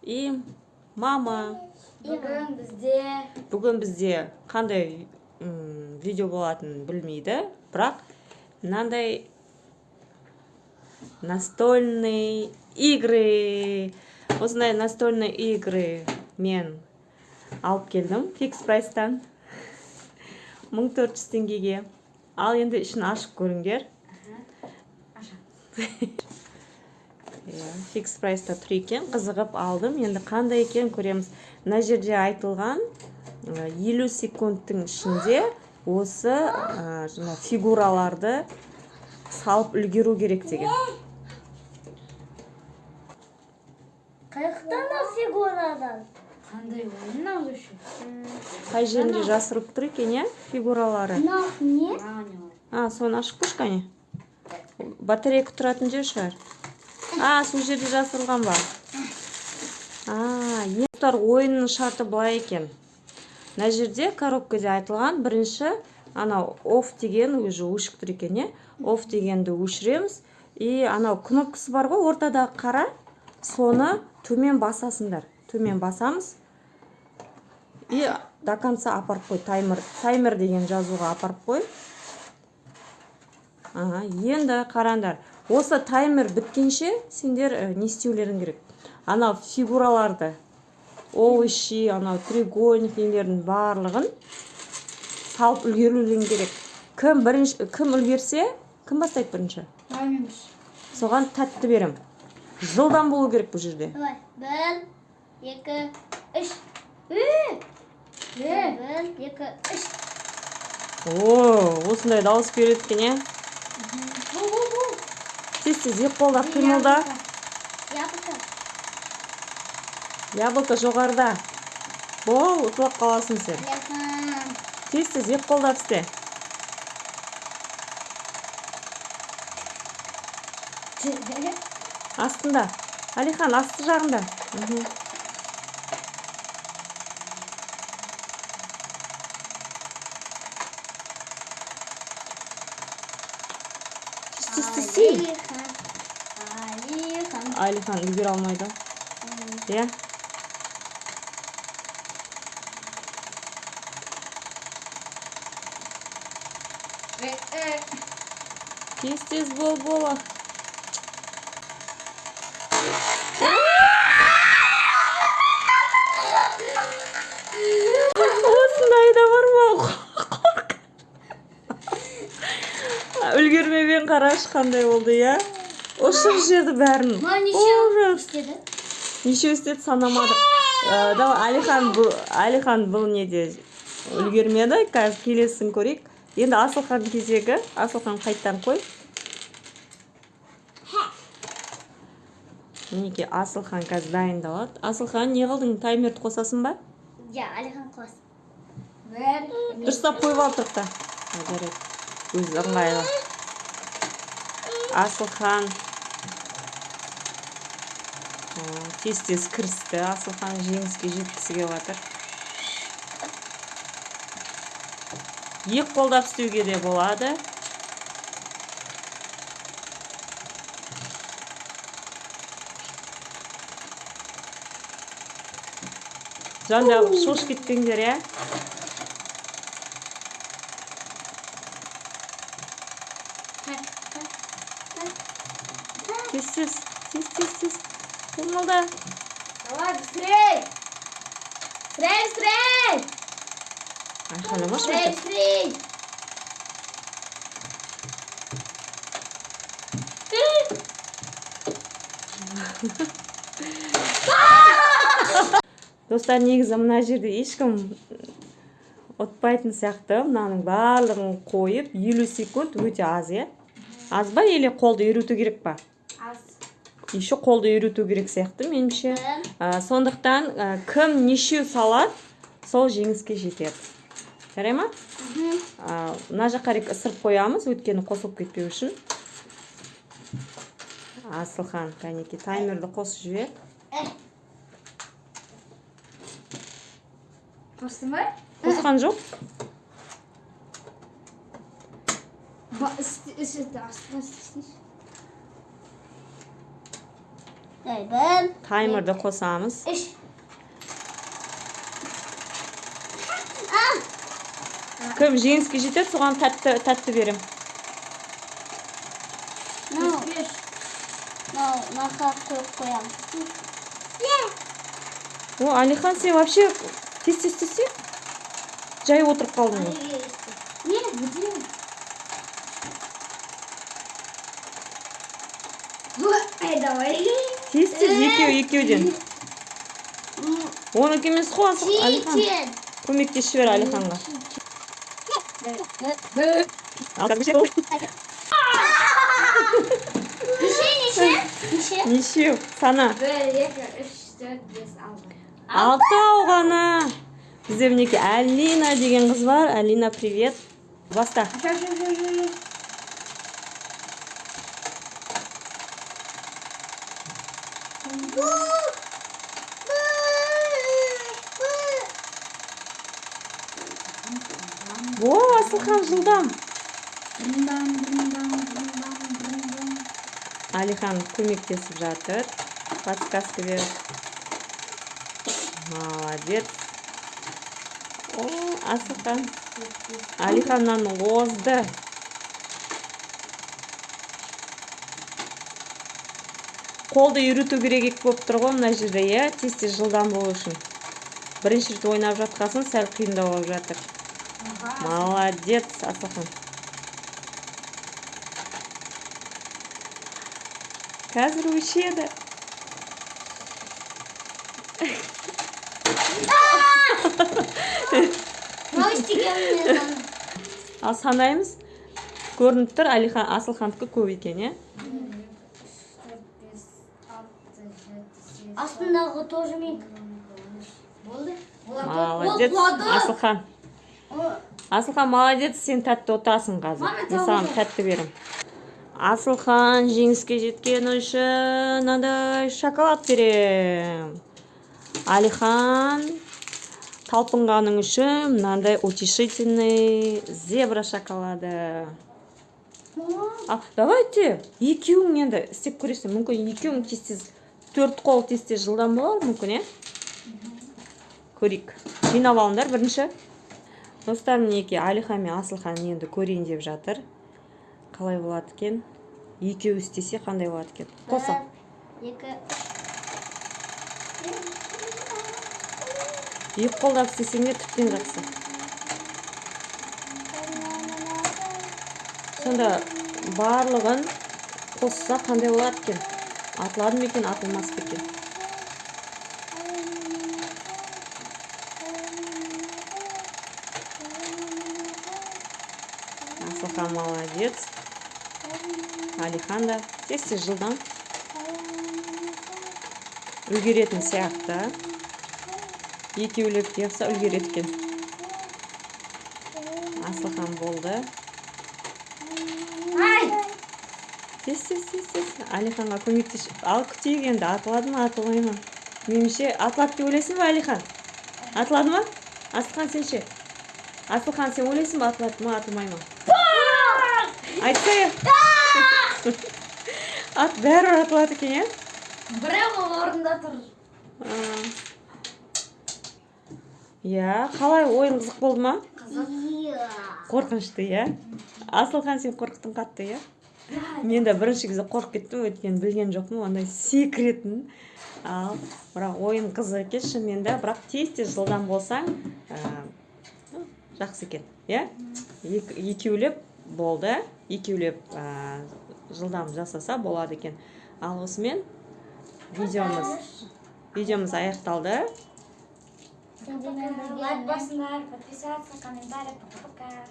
и мама. Бүгін бізде қандай видео болатынын білмейді, бірақ мынандай настольный игры. Осындай настольный игры мен алып келдім фикс прайстан 1400 теңгеге. Ал енді ішін ашып көріңдер. Фикс прайста тұр екен, қызығып алдым. Енді қандай екен көреміз. Мына жерде айтылған 50 секундтың ішінде осы фигураларды салып үлгеру керек деген. Қайықтан да фигурадан? Қандай ойын үшін? Қай жерінде жасырып тұр екен, е? Фигуралары. Не? Соны ашып көрші қане. Батарейка тұратын жер шығар. Сол жерде жасырылған ба? Естар ойынның шарты былай екен. Мына жерде коробкада айтылған бірінші анау офф деген уже өшік тұр екен, е? Офф дегенді өшіреміз. И анау кнопкасы бар ғой, ортадағы қара, соны төмен басасыңдар. Төмен басамыз. И до конца апарып қой, таймер деген жазуға апарып қой. Енді қарандар. Осы таймер біткенше сендер не істеулерің керек? Анау фигураларды, овощи, анау треугольник нелердің барлығын салып үлгерулерің керек. Кім үлгерсе, кім бастайды бірінші? Соған тәтті берем. Жылдан болу керек бұл жерде. 1, 2, 3. 1, 2, 3. Осындай дауыс береді екен, е? Тез-тез еп қолдап қимылда. Яблоко жоғарда. Ұтылып қаласың сен. Тез-тез еп қолдап істе. Астында. Алихан, асты жағында. Тез-тез. Алихан үлгере алмайды. Е? Тез-тез бол. Осындай да бар ма? Үлгермеген қараш қандай болды, я? Осы жерді бәрін. Неше істеді санамадық. Алихан бұл неде үлгермеді. Қазір келесін көрейік. Енді Асылхан кезегі. Асылхан қайттан қой. Неке Асылхан қазір дайындалады. Асылхан не қылдың? Таймерді қосасын ба? Алихан қос. Дұрыстап қойып алдық та. Өзі ыңғайлы. Асылхан тез-тез кірісті. Асылхан жеңіске жеткісі келіп жатыр. Екі қолдап істеуге де болады. Жан-жағы шош кетпеңдер, е? Тез. Қимылда. Давай, быстрей! Быстрей! Айхана маш Быстрей! Достар, негізі мына жерде ешкім ұтпайтын сияқты. Мынаның барлығын қойып 50 секунд өте аз, е? Аз ба, еле қолды үйрету керек па? Аз. Еще қолды үйрету керек сияқты меніңше. Сондықтан кім нешеу салады, сол жеңіске жетеді. Жарай ма? Мына жаққа ысырып қоямыз, өткені қосылып кетпеу үшін. Асылхан, кәнеке, таймерді қосып жібер. Қостың ба? Қосқан жоқ. Bir. Таймерді қосамыз. Üç. Кім жеңіске жетеді, соған тәтті берем. Нақа koyalım. О, Алихан, сен вообще тез. Жай отырып қалдың ғой. Не? Где? Давай. Тез, екеуден. Оныкі емес қой, Алихан. Көмектесіп жібер Алиханға. Неше? Сана. 1, 2, 3, 4, 5, 6. 6 ғана. Бізде мінеки Алина деген қыз бар. Алина, привет. Баста. О, Асылхан жылдам. Алихан көмектесіп жатыр. Подсказка беріп. Молодец. О, Асылхан. Алиханнан озды. Қолды үйрету керек болып тұр ғой мына жерде, иә, тез жылдам болу үшін. Бірінші рет ойнап жатқасын сәл қиындау болып жатыр. Молодец, Асылхан. Қазір өшеді. Ал санаймыз. Көрініп тұр, Асылхандікі көп екен, е? Астындағы тоже мен. Болды? Молодец, Асылхан. Асылхан, молодец, сен тәтті отасың қазір. Мен саған тәтті берем. Асылхан жеңіске жеткен үшін мынандай шоколад берем. Алихан талпынғаның үшін мынандай утешительный зебра шоколады. Давайте екеуің енді істеп көресің. Мүмкін екеуің тез 4 қол тез жылдам болар мүмкін, е? Көрейік. Жинап алыңдар бірінші. Достар, мінеки Алихан мен Асылхан енді көрейін деп жатыр. Қалай болады екен? Екеуі істесе қандай болады екен? Қоса. 2. Екі қолдап істесеңдер тіптен жақсы. Сонда барлығын қосса қандай болады екен? Атылады ма екен, атылмас па екен? Асылхан молодец. Алихан да тез жылдам. Үлгеретін сияқты. Екеулеп yapsa үлгереді екен. Асылхан болды. Тез. Алиханға көмектес. Ал күтейік енді, атылады ма, атылмай ма? Меніңше атылады деп ойлайсың ба, Алихан? Атылады ма? Асылхан сен ше? Асылхан сен ойлайсың ба, атылады ма, атылмай ма? Айтсай. Ат бәрі атылады екен, е? Біреу орында тұр. Я, қалай ойын қызық болды ма? Қызық. Қорқынышты, я? Асылхан сен қорқыттың қатты, я? Мен де бірінші кезде қорқып кеттім, өйткені білген жоқпын, ондай секретін. Ал, бірақ ойын қызық екен шынымен де, бірақ тез жылдам болсаң, жақсы екен, я? Екеулеп болды, екеулеп жылдам жасаса болады екен. Ал осымен видеомыз аяқталды. Лайк басыңдар, подписаться, комментарий, пока-пока.